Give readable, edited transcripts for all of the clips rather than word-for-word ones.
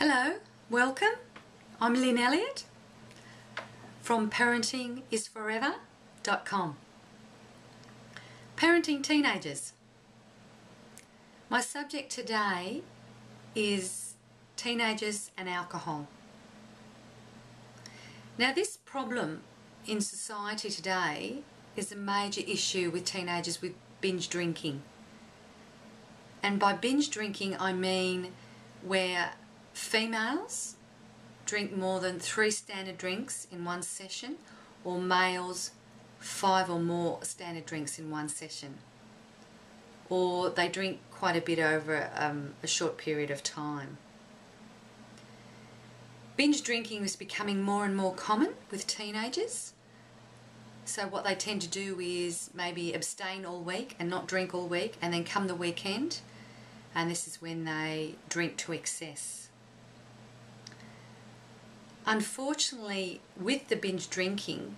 Hello, welcome. I'm Lynn Elliott from parentingisforever.com. Parenting teenagers. My subject today is teenagers and alcohol. Now, this problem in society today is a major issue with teenagers with binge drinking. And by binge drinking I mean where females drink more than 3 standard drinks in one session, or males 5 or more standard drinks in one session, or they drink quite a bit over a short period of time. Binge drinking is becoming more and more common with teenagers. So what they tend to do is maybe abstain all week and not drink all week, and then come the weekend, and this is when they drink to excess. Unfortunately, with the binge drinking,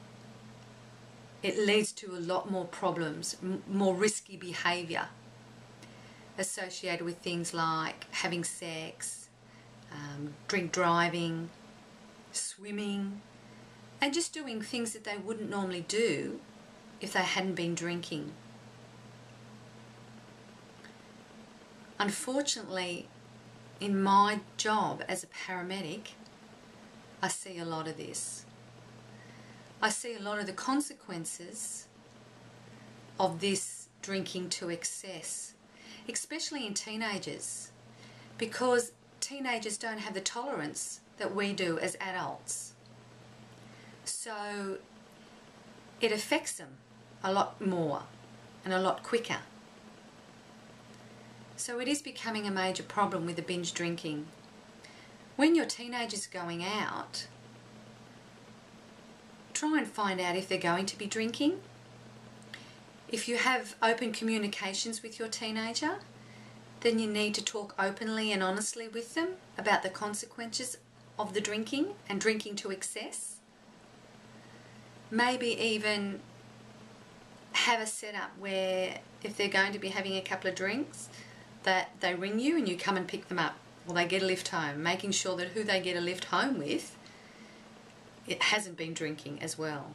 it leads to a lot more problems, more risky behaviour associated with things like having sex, drink driving, swimming, and just doing things that they wouldn't normally do if they hadn't been drinking. Unfortunately, in my job as a paramedic, I see a lot of this. I see a lot of the consequences of this drinking to excess, especially in teenagers, because teenagers don't have the tolerance that we do as adults. So it affects them a lot more and a lot quicker. So it is becoming a major problem with the binge drinking. When your teenager's going out, try and find out if they're going to be drinking. If you have open communications with your teenager, then you need to talk openly and honestly with them about the consequences of the drinking and drinking to excess. Maybe even have a setup where if they're going to be having a couple of drinks, that they ring you and you come and pick them up, or they get a lift home, making sure that who they get a lift home with, it hasn't been drinking as well.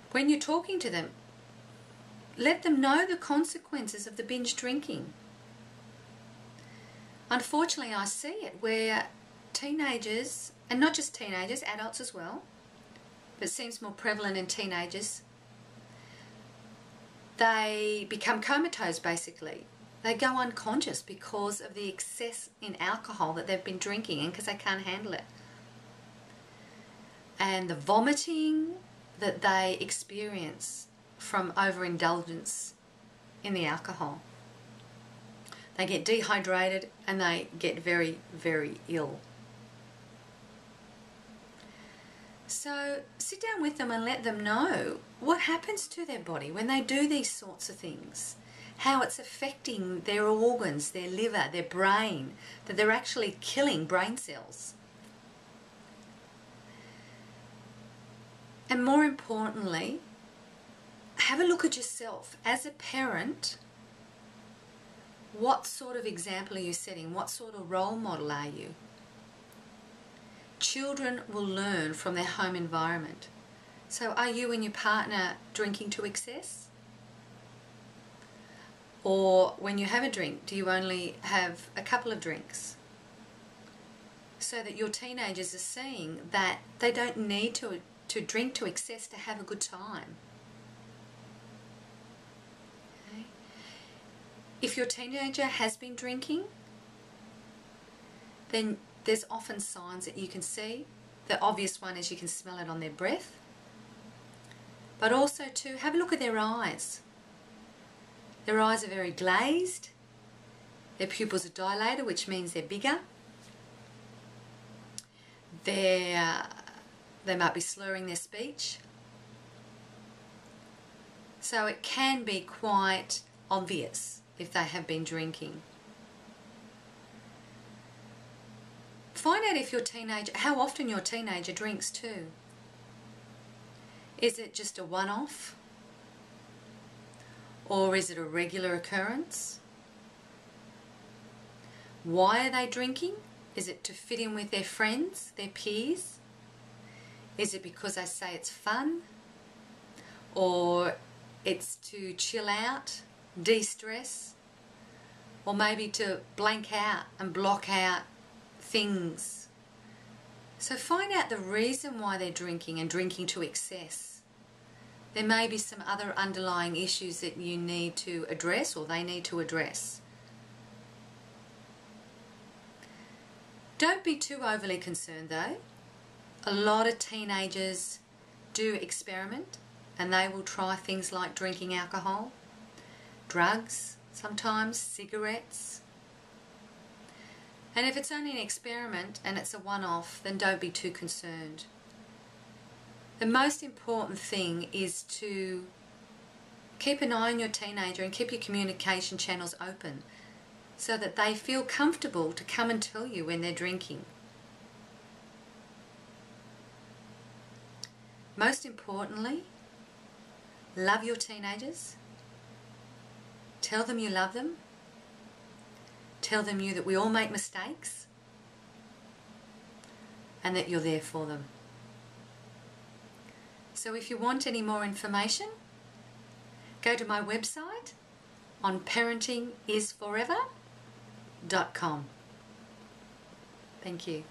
When you're talking to them, let them know the consequences of the binge drinking. Unfortunately, I see it where teenagers, and not just teenagers, adults as well, but it seems more prevalent in teenagers, they become comatose basically. They go unconscious because of the excess in alcohol that they've been drinking and because they can't handle it. And the vomiting that they experience from overindulgence in the alcohol. They get dehydrated and they get very, very ill. So sit down with them and let them know what happens to their body when they do these sorts of things. How it's affecting their organs, their liver, their brain, that they're actually killing brain cells. And more importantly, have a look at yourself. As a parent, what sort of example are you setting? What sort of role model are you? Children will learn from their home environment. So are you and your partner drinking to excess? Or when you have a drink, do you only have a couple of drinks? So that your teenagers are seeing that they don't need to drink to excess to have a good time. Okay. If your teenager has been drinking, then there's often signs that you can see. The obvious one is you can smell it on their breath. But also to have a look at their eyes. Their eyes are very glazed. Their pupils are dilated, which means they're bigger. They might be slurring their speech. So it can be quite obvious if they have been drinking. Find out if your teenager, how often your teenager drinks too. Is it just a one-off? Or is it a regular occurrence? Why are they drinking? Is it to fit in with their friends, their peers? Is it because they say it's fun? Or it's to chill out, de-stress? Or maybe to blank out and block out things? So find out the reason why they're drinking and drinking to excess. There may be some other underlying issues that you need to address or they need to address. Don't be too overly concerned though. A lot of teenagers do experiment and they will try things like drinking alcohol, drugs, sometimes cigarettes. And if it's only an experiment and it's a one-off, then don't be too concerned. The most important thing is to keep an eye on your teenager and keep your communication channels open so that they feel comfortable to come and tell you when they're drinking. Most importantly, love your teenagers. Tell them you love them. Tell them that we all make mistakes and that you're there for them. So if you want any more information, go to my website on parentingisforever.com. Thank you.